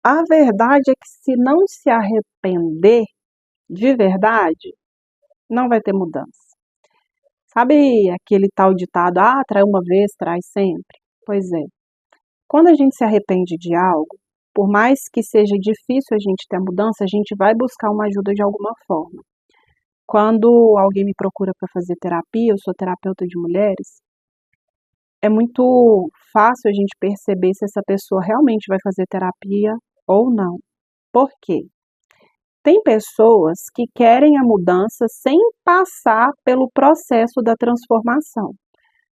A verdade é que se não se arrepender de verdade, não vai ter mudança. Sabe aquele tal ditado, trai uma vez, trai sempre? Pois é. Quando a gente se arrepende de algo, por mais que seja difícil a gente ter a mudança, a gente vai buscar uma ajuda de alguma forma. Quando alguém me procura para fazer terapia, eu sou terapeuta de mulheres, é muito fácil a gente perceber se essa pessoa realmente vai fazer terapia ou não. Por quê? Tem pessoas que querem a mudança sem passar pelo processo da transformação.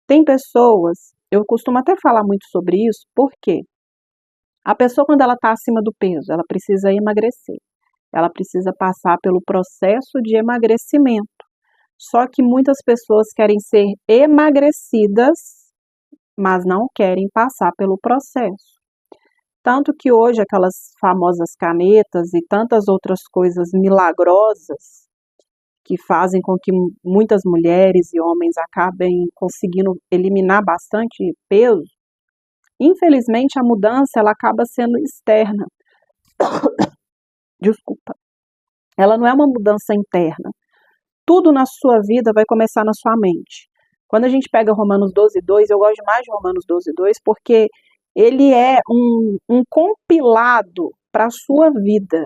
Tem pessoas, eu costumo até falar muito sobre isso, porque a pessoa, quando ela está acima do peso, ela precisa emagrecer. Ela precisa passar pelo processo de emagrecimento. Só que muitas pessoas querem ser emagrecidas, mas não querem passar pelo processo. Tanto que hoje aquelas famosas canetas e tantas outras coisas milagrosas que fazem com que muitas mulheres e homens acabem conseguindo eliminar bastante peso, infelizmente a mudança ela acaba sendo externa. Desculpa. Ela não é uma mudança interna. Tudo na sua vida vai começar na sua mente. Quando a gente pega Romanos 12:2, eu gosto mais de Romanos 12:2 porque ele é um compilado para a sua vida,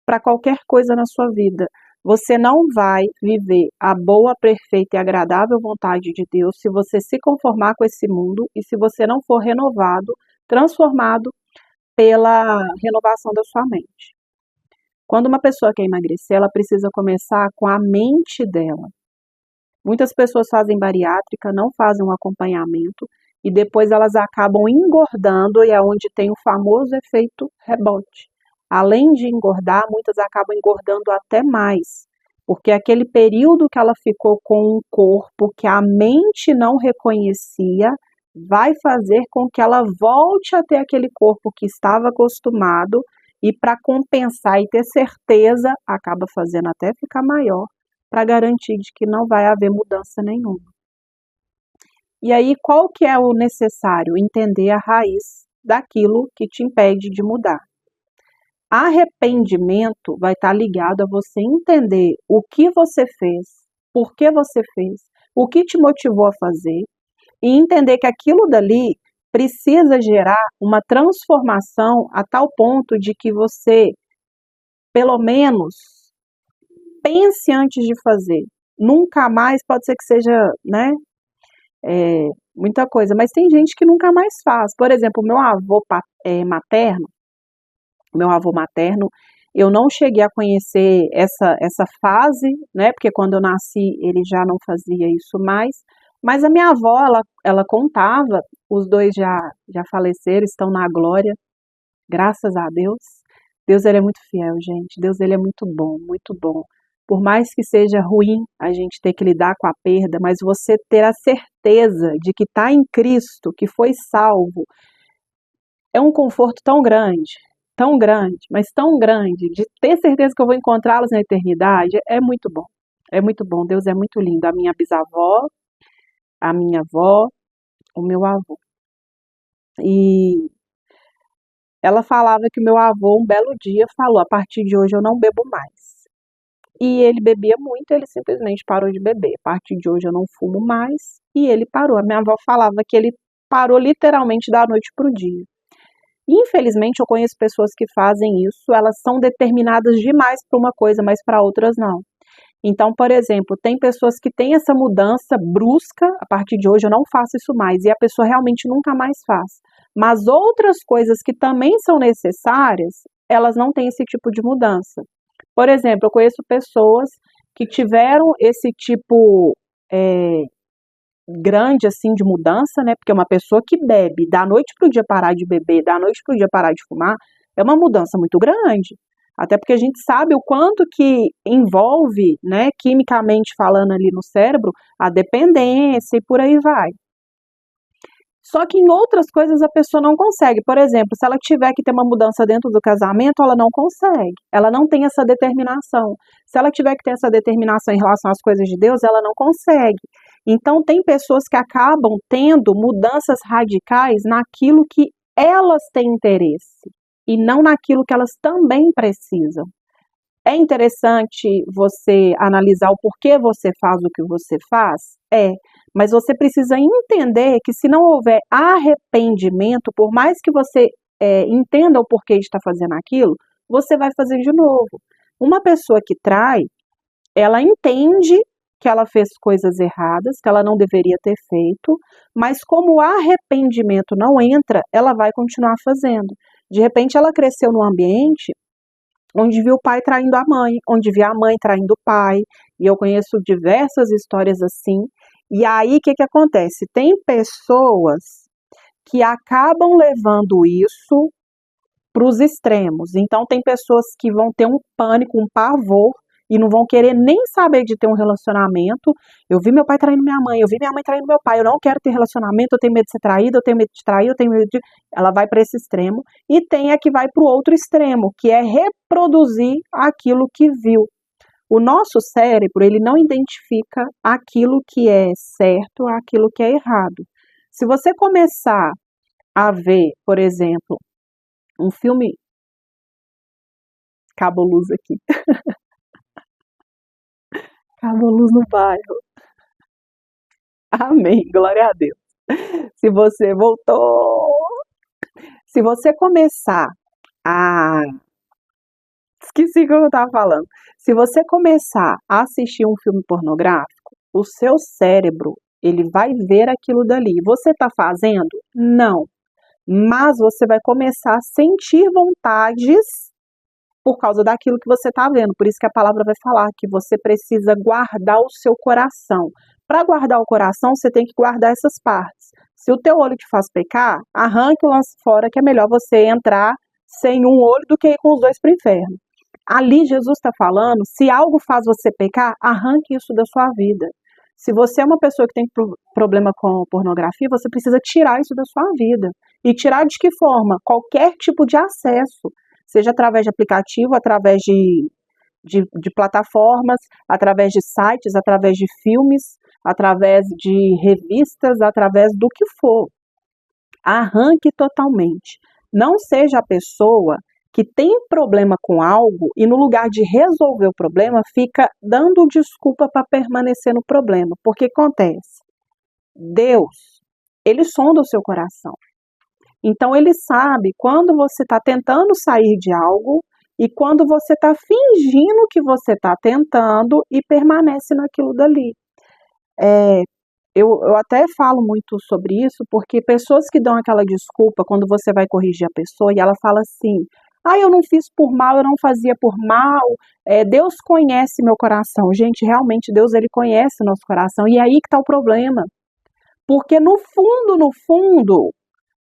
para qualquer coisa na sua vida. Você não vai viver a boa, perfeita e agradável vontade de Deus se você se conformar com esse mundo e se você não for renovado, transformado pela renovação da sua mente. Quando uma pessoa quer emagrecer, ela precisa começar com a mente dela. Muitas pessoas fazem bariátrica, não fazem um acompanhamento e depois elas acabam engordando e é onde tem o famoso efeito rebote. Além de engordar, muitas acabam engordando até mais, porque aquele período que ela ficou com um corpo que a mente não reconhecia vai fazer com que ela volte a ter aquele corpo que estava acostumado e para compensar e ter certeza, acaba fazendo até ficar maior, para garantir de que não vai haver mudança nenhuma. E aí, qual que é o necessário? Entender a raiz daquilo que te impede de mudar. Arrependimento vai estar ligado a você entender o que você fez, por que você fez, o que te motivou a fazer e entender que aquilo dali precisa gerar uma transformação a tal ponto de que você, pelo menos, pense antes de fazer. Nunca mais, pode ser que seja, né, muita coisa, mas tem gente que nunca mais faz. Por exemplo, meu avô materno, eu não cheguei a conhecer essa fase, né, porque quando eu nasci ele já não fazia isso mais, mas a minha avó, ela contava, os dois já faleceram, estão na glória, graças a Deus. Deus ele é muito fiel, gente, Deus ele é muito bom, muito bom. Por mais que seja ruim a gente ter que lidar com a perda, mas você ter a certeza de que está em Cristo, que foi salvo, é um conforto tão grande, mas tão grande, de ter certeza que eu vou encontrá-los na eternidade, é muito bom. É muito bom, Deus é muito lindo. A minha bisavó, a minha avó, o meu avô. E ela falava que o meu avô, um belo dia, falou: a partir de hoje eu não bebo mais. E ele bebia muito, ele simplesmente parou de beber. A partir de hoje eu não fumo mais. E ele parou. A minha avó falava que ele parou literalmente da noite para o dia. Infelizmente, eu conheço pessoas que fazem isso, elas são determinadas demais para uma coisa, mas para outras não. Então, por exemplo, tem pessoas que têm essa mudança brusca, a partir de hoje eu não faço isso mais, e a pessoa realmente nunca mais faz. Mas outras coisas que também são necessárias, elas não têm esse tipo de mudança. Por exemplo, eu conheço pessoas que tiveram esse tipo grande assim de mudança, né? Porque uma pessoa que bebe, da noite para o dia parar de beber, da noite para o dia parar de fumar, é uma mudança muito grande. Até porque a gente sabe o quanto que envolve, né, quimicamente falando ali no cérebro, a dependência e por aí vai. Só que em outras coisas a pessoa não consegue. Por exemplo, se ela tiver que ter uma mudança dentro do casamento, ela não consegue. Ela não tem essa determinação. Se ela tiver que ter essa determinação em relação às coisas de Deus, ela não consegue. Então, tem pessoas que acabam tendo mudanças radicais naquilo que elas têm interesse. e não naquilo que elas também precisam. É interessante você analisar o porquê você faz o que você faz? Mas você precisa entender que se não houver arrependimento, por mais que você entenda o porquê de estar fazendo aquilo, você vai fazer de novo. Uma pessoa que trai, ela entende que ela fez coisas erradas, que ela não deveria ter feito, mas como o arrependimento não entra, ela vai continuar fazendo. De repente ela cresceu num ambiente onde viu o pai traindo a mãe, onde via a mãe traindo o pai, e eu conheço diversas histórias assim. E aí o que acontece? Tem pessoas que acabam levando isso para os extremos. Então tem pessoas que vão ter um pânico, um pavor, e não vão querer nem saber de ter um relacionamento. Eu vi meu pai traindo minha mãe, eu vi minha mãe traindo meu pai, eu não quero ter relacionamento, eu tenho medo de ser traída, eu tenho medo de trair, eu tenho medo de... Ela vai para esse extremo. E tem a que vai para o outro extremo, que é reproduzir aquilo que viu. O nosso cérebro, ele não identifica aquilo que é certo, aquilo que é errado. Se você começar a ver, por exemplo, um filme... Acabou a luz aqui. Acabou a luz no bairro. Amém, glória a Deus. Se você voltou, se você começar a... Esqueci o que eu estava falando. Se você começar a assistir um filme pornográfico, o seu cérebro, ele vai ver aquilo dali. Você está fazendo? Não. Mas você vai começar a sentir vontades por causa daquilo que você está vendo. Por isso que a palavra vai falar que você precisa guardar o seu coração. Para guardar o coração, você tem que guardar essas partes. Se o teu olho te faz pecar, arranque o lance fora, que é melhor você entrar sem um olho do que ir com os dois para o inferno. Ali Jesus está falando, se algo faz você pecar, arranque isso da sua vida. Se você é uma pessoa que tem problema com pornografia, você precisa tirar isso da sua vida. E tirar de que forma? Qualquer tipo de acesso. Seja através de aplicativo, através de plataformas, através de sites, através de filmes, através de revistas, através do que for. Arranque totalmente. Não seja a pessoa que tem problema com algo e no lugar de resolver o problema, fica dando desculpa para permanecer no problema. Porque acontece? Deus, ele sonda o seu coração. Então ele sabe quando você está tentando sair de algo e quando você está fingindo que você está tentando e permanece naquilo dali. Eu até falo muito sobre isso porque pessoas que dão aquela desculpa quando você vai corrigir a pessoa e ela fala assim, eu não fiz por mal, eu não fazia por mal, Deus conhece meu coração. Gente, realmente Deus ele conhece o nosso coração e é aí que está o problema. Porque no fundo,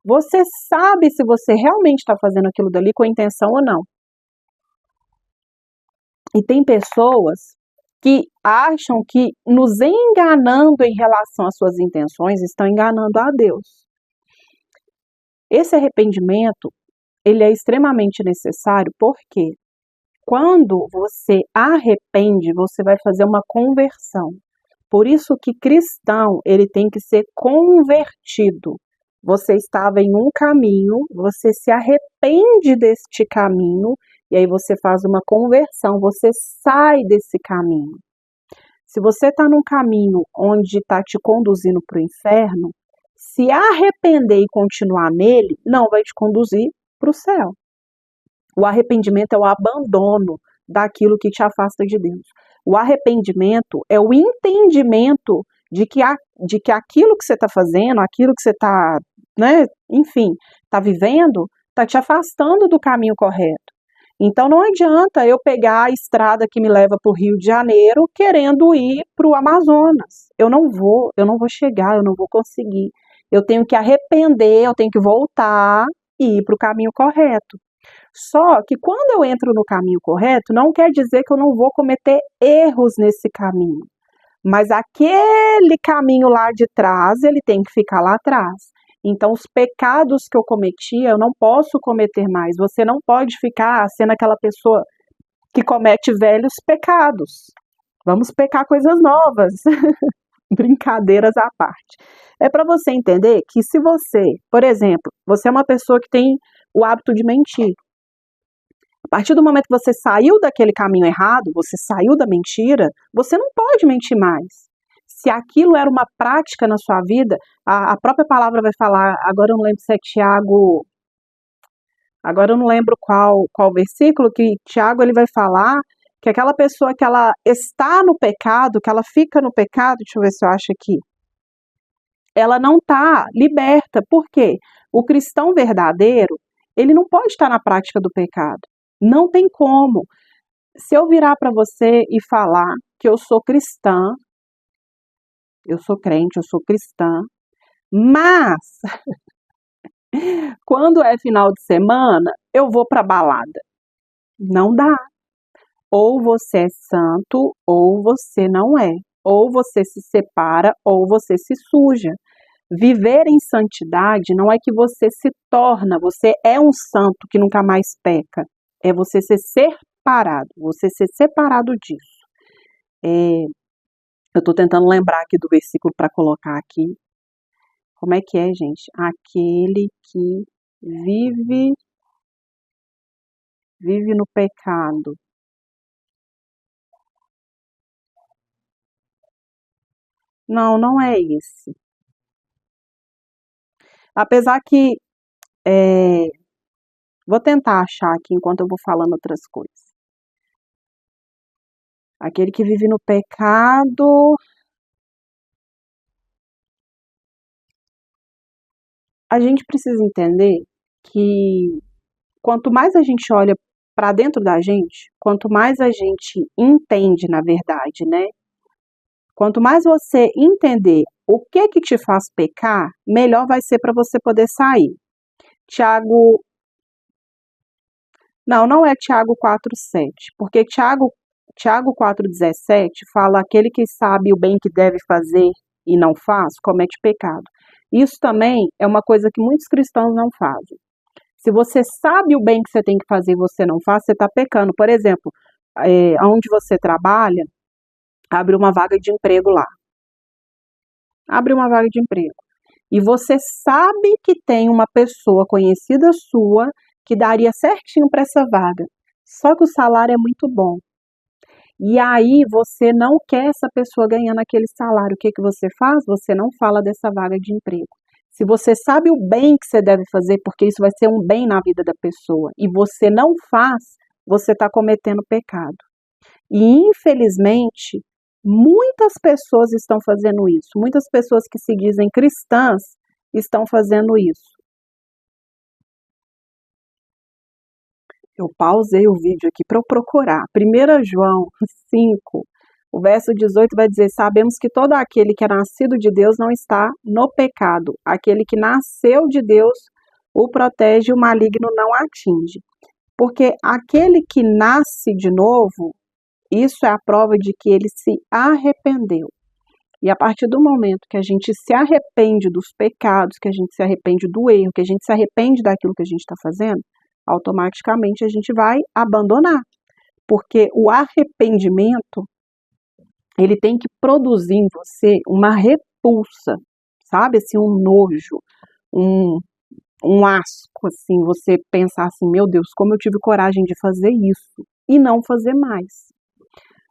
você sabe se você realmente está fazendo aquilo dali com intenção ou não. E tem pessoas que acham que nos enganando em relação às suas intenções, estão enganando a Deus. Esse arrependimento, ele é extremamente necessário porque quando você arrepende, você vai fazer uma conversão. Por isso que cristão, ele tem que ser convertido. Você estava em um caminho, você se arrepende deste caminho, e aí você faz uma conversão, você sai desse caminho. Se você está num caminho onde está te conduzindo para o inferno, se arrepender e continuar nele, não vai te conduzir para o céu. O arrependimento é o abandono daquilo que te afasta de Deus. O arrependimento é o entendimento de que aquilo que você está fazendo, aquilo que você está, está vivendo, está te afastando do caminho correto. Então não adianta eu pegar a estrada que me leva para o Rio de Janeiro querendo ir para o Amazonas. Eu não vou chegar, eu não vou conseguir. Eu tenho que arrepender, eu tenho que voltar e ir para o caminho correto. Só que quando eu entro no caminho correto, não quer dizer que eu não vou cometer erros nesse caminho. Mas aquele caminho lá de trás, ele tem que ficar lá atrás. Então, os pecados que eu cometia, eu não posso cometer mais. Você não pode ficar sendo aquela pessoa que comete velhos pecados. Vamos pecar coisas novas. Brincadeiras à parte. É para você entender que se você, por exemplo, você é uma pessoa que tem o hábito de mentir. partir do momento que você saiu daquele caminho errado, você saiu da mentira, você não pode mentir mais. Se aquilo era uma prática na sua vida, a própria palavra vai falar, agora eu não lembro se é Tiago, agora eu não lembro qual versículo, que Tiago ele vai falar que aquela pessoa que ela está no pecado, que ela fica no pecado, deixa eu ver se eu acho aqui, ela não está liberta. Por quê? O cristão verdadeiro, ele não pode estar na prática do pecado. Não tem como. Se eu virar para você e falar que eu sou cristã, eu sou crente, eu sou cristã, mas quando é final de semana, eu vou para balada. Não dá. Ou você é santo, ou você não é. Ou você se separa, ou você se suja. Viver em santidade não é que você se torna, você é um santo que nunca mais peca. É você ser separado, você ser separado disso. Eu estou tentando lembrar aqui do versículo para colocar aqui. Como é que é, gente? Aquele que vive no pecado. Não, não é esse. Apesar que, vou tentar achar aqui enquanto eu vou falando outras coisas. Aquele que vive no pecado. A gente precisa entender que quanto mais a gente olha para dentro da gente, quanto mais a gente entende, na verdade, né? Quanto mais você entender o que te faz pecar, melhor vai ser para você poder sair. Tiago, não é Tiago 4,7, porque Tiago 4,17 fala aquele que sabe o bem que deve fazer e não faz, comete pecado. Isso também é uma coisa que muitos cristãos não fazem. Se você sabe o bem que você tem que fazer e você não faz, você está pecando. Por exemplo, onde você trabalha, abre uma vaga de emprego lá. Abre uma vaga de emprego. E você sabe que tem uma pessoa conhecida sua que daria certinho para essa vaga. Só que o salário é muito bom. E aí você não quer essa pessoa ganhando aquele salário. O que você faz? Você não fala dessa vaga de emprego. Se você sabe o bem que você deve fazer, porque isso vai ser um bem na vida da pessoa, e você não faz, você está cometendo pecado. E infelizmente, muitas pessoas estão fazendo isso. Muitas pessoas que se dizem cristãs estão fazendo isso. Eu pausei o vídeo aqui para eu procurar. 1 João 5, o verso 18 vai dizer: sabemos que todo aquele que é nascido de Deus não está no pecado. Aquele que nasceu de Deus o protege e o maligno não atinge. Porque aquele que nasce de novo, isso é a prova de que ele se arrependeu. E a partir do momento que a gente se arrepende dos pecados, que a gente se arrepende do erro, que a gente se arrepende daquilo que a gente está fazendo, automaticamente a gente vai abandonar. Porque o arrependimento, ele tem que produzir em você uma repulsa, sabe? Assim, um nojo, um asco, assim, você pensar assim, meu Deus, como eu tive coragem de fazer isso e não fazer mais.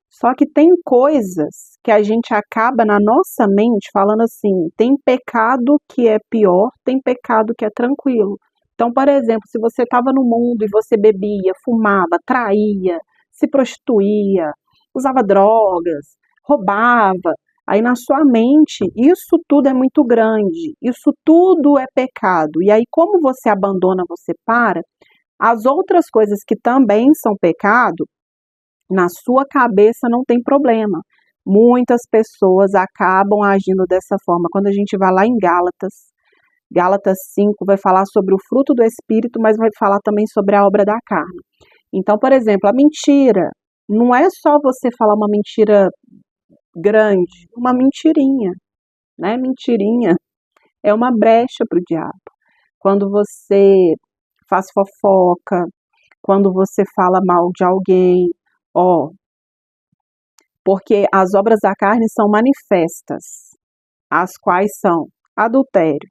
Só que tem coisas que a gente acaba na nossa mente falando assim, tem pecado que é pior, tem pecado que é tranquilo. Então, por exemplo, se você estava no mundo e você bebia, fumava, traía, se prostituía, usava drogas, roubava, aí na sua mente isso tudo é muito grande, isso tudo é pecado. E aí como você abandona, você para, as outras coisas que também são pecado, na sua cabeça não tem problema. Muitas pessoas acabam agindo dessa forma. Quando a gente vai lá em Gálatas 5 vai falar sobre o fruto do Espírito, mas vai falar também sobre a obra da carne. Então, por exemplo, a mentira, não é só você falar uma mentira grande, uma mentirinha, né? Mentirinha é uma brecha para o diabo. Quando você faz fofoca, quando você fala mal de alguém, porque as obras da carne são manifestas, as quais são adultério.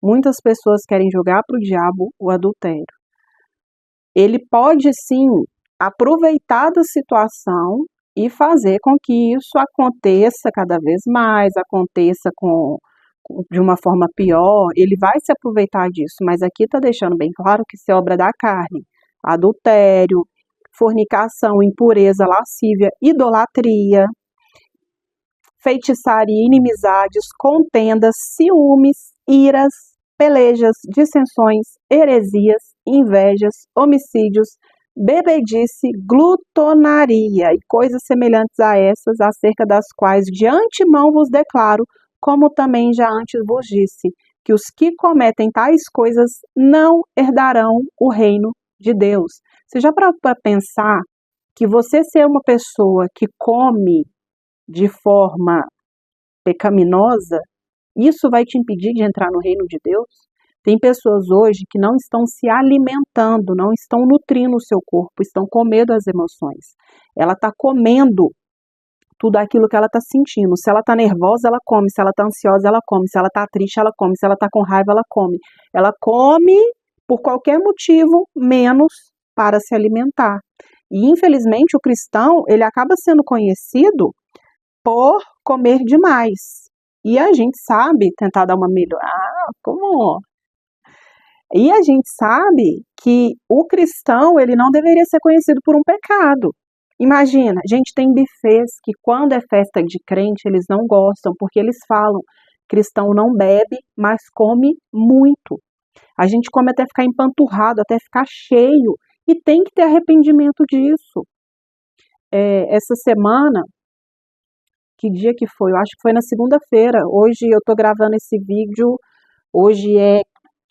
Muitas pessoas querem jogar para o diabo o adultério. ele pode sim aproveitar da situação e fazer com que isso aconteça cada vez mais, aconteça de uma forma pior, ele vai se aproveitar disso, mas aqui está deixando bem claro que isso é obra da carne, adultério, fornicação, impureza, lascívia, idolatria, feitiçaria, inimizades, contendas, ciúmes, iras, pelejas, dissensões, heresias, invejas, homicídios, bebedice, glutonaria e coisas semelhantes a essas, acerca das quais de antemão vos declaro, como também já antes vos disse, que os que cometem tais coisas não herdarão o reino de Deus. Você já parou para pensar que você ser uma pessoa que come de forma pecaminosa, isso vai te impedir de entrar no reino de Deus? Tem pessoas hoje que não estão se alimentando, não estão nutrindo o seu corpo, estão comendo as emoções. Ela está comendo tudo aquilo que ela está sentindo. Se ela está nervosa, ela come. Se ela está ansiosa, ela come. Se ela está triste, ela come. Se ela está com raiva, ela come. Ela come por qualquer motivo, menos para se alimentar. E, infelizmente, o cristão, ele acaba sendo conhecido por comer demais. E a gente sabe, tentar dar uma melhor. Como? E a gente sabe que o cristão, ele não deveria ser conhecido por um pecado. Imagina, a gente tem buffets que quando é festa de crente, eles não gostam, porque eles falam, cristão não bebe, mas come muito. A gente come até ficar empanturrado, até ficar cheio, e tem que ter arrependimento disso. Essa semana, que dia que foi? Eu acho que foi na segunda-feira. Hoje eu tô gravando esse vídeo, hoje é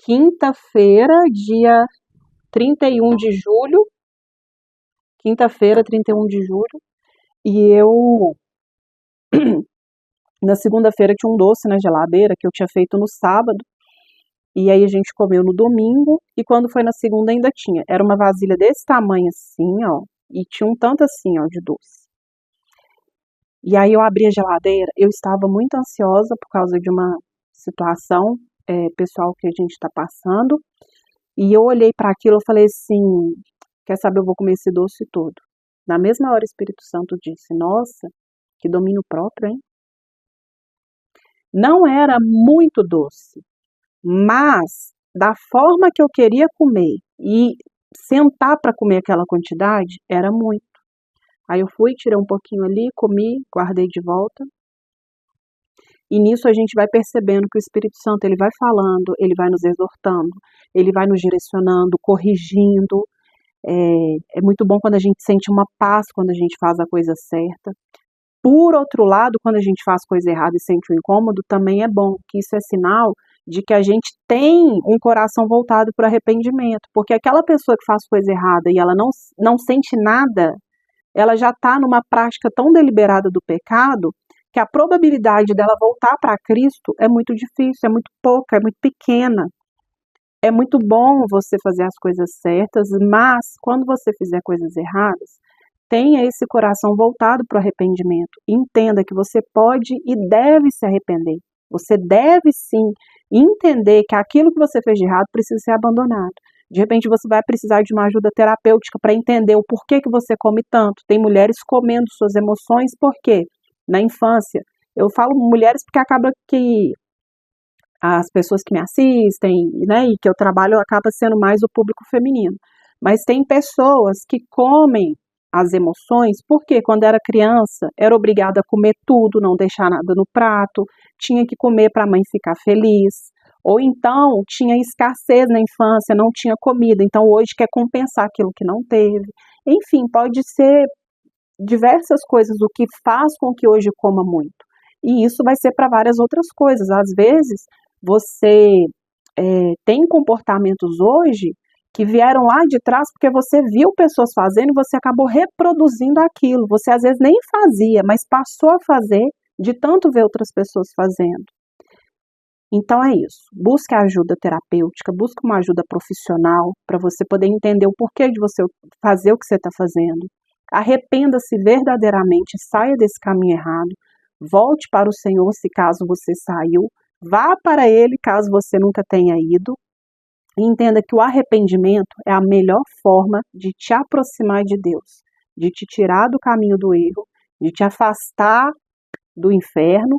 quinta-feira, dia 31 de julho, quinta-feira, 31 de julho, e eu, na segunda-feira tinha um doce na geladeira que eu tinha feito no sábado, e aí a gente comeu no domingo, e quando foi na segunda ainda tinha. Era uma vasilha desse tamanho assim, ó, e tinha um tanto assim, ó, de doce. E aí eu abri a geladeira, eu estava muito ansiosa por causa de uma situação pessoal que a gente está passando, e eu olhei para aquilo e falei assim, quer saber, eu vou comer esse doce todo. Na mesma hora o Espírito Santo disse, nossa, que domínio próprio, hein? Não era muito doce, mas da forma que eu queria comer e sentar para comer aquela quantidade, era muito. Aí eu fui, tirei um pouquinho ali, comi, guardei de volta. E nisso a gente vai percebendo que o Espírito Santo, ele vai falando, ele vai nos exortando, ele vai nos direcionando, corrigindo. É muito bom quando a gente sente uma paz quando a gente faz a coisa certa. Por outro lado, quando a gente faz coisa errada e sente um incômodo, também é bom, que isso é sinal de que a gente tem um coração voltado para o arrependimento. Porque aquela pessoa que faz coisa errada e ela não sente nada, ela já está numa prática tão deliberada do pecado que a probabilidade dela voltar para Cristo é muito difícil, é muito pouca, é muito pequena. É muito bom você fazer as coisas certas, mas quando você fizer coisas erradas, tenha esse coração voltado para o arrependimento. Entenda que você pode e deve se arrepender. Você deve sim entender que aquilo que você fez de errado precisa ser abandonado. De repente você vai precisar de uma ajuda terapêutica para entender o porquê que você come tanto. Tem mulheres comendo suas emoções, por quê? Na infância. Eu falo mulheres porque acaba que as pessoas que me assistem, né, e que eu trabalho, acaba sendo mais o público feminino. Mas tem pessoas que comem as emoções porque quando era criança era obrigada a comer tudo, não deixar nada no prato, tinha que comer para a mãe ficar feliz, ou então tinha escassez na infância, não tinha comida, então hoje quer compensar aquilo que não teve. Enfim, pode ser diversas coisas o que faz com que hoje coma muito. E isso vai ser para várias outras coisas. Às vezes, você tem comportamentos hoje que vieram lá de trás porque você viu pessoas fazendo e você acabou reproduzindo aquilo. Você às vezes nem fazia, mas passou a fazer de tanto ver outras pessoas fazendo. Então é isso. Busque ajuda terapêutica, busque uma ajuda profissional para você poder entender o porquê de você fazer o que você está fazendo. Arrependa-se verdadeiramente, saia desse caminho errado, volte para o Senhor se caso você saiu, vá para Ele caso você nunca tenha ido, E entenda que o arrependimento é a melhor forma de te aproximar de Deus, de te tirar do caminho do erro, de te afastar do inferno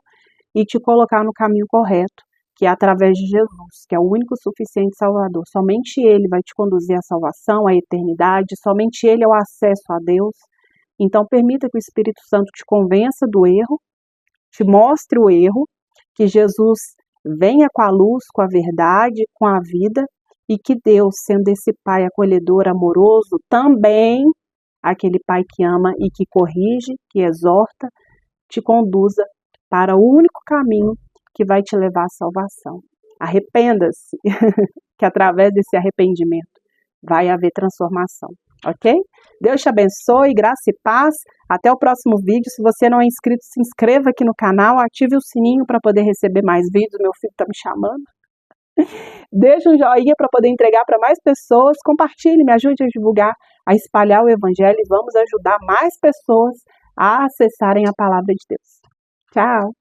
e te colocar no caminho correto, que é através de Jesus, que é o único suficiente Salvador. Somente Ele vai te conduzir à salvação, à eternidade, somente Ele é o acesso a Deus. Então permita que o Espírito Santo te convença do erro, te mostre o erro, que Jesus venha com a luz, com a verdade, com a vida, e que Deus, sendo esse Pai acolhedor, amoroso, também aquele Pai que ama e que corrige, que exorta, te conduza para o único caminho que vai te levar à salvação. Arrependa-se, que através desse arrependimento vai haver transformação, ok? Deus te abençoe, graça e paz. Até o próximo vídeo. Se você não é inscrito, se inscreva aqui no canal, ative o sininho para poder receber mais vídeos. Meu filho está me chamando. Deixe um joinha para poder entregar para mais pessoas. Compartilhe, me ajude a divulgar, a espalhar o Evangelho e vamos ajudar mais pessoas a acessarem a palavra de Deus. Tchau!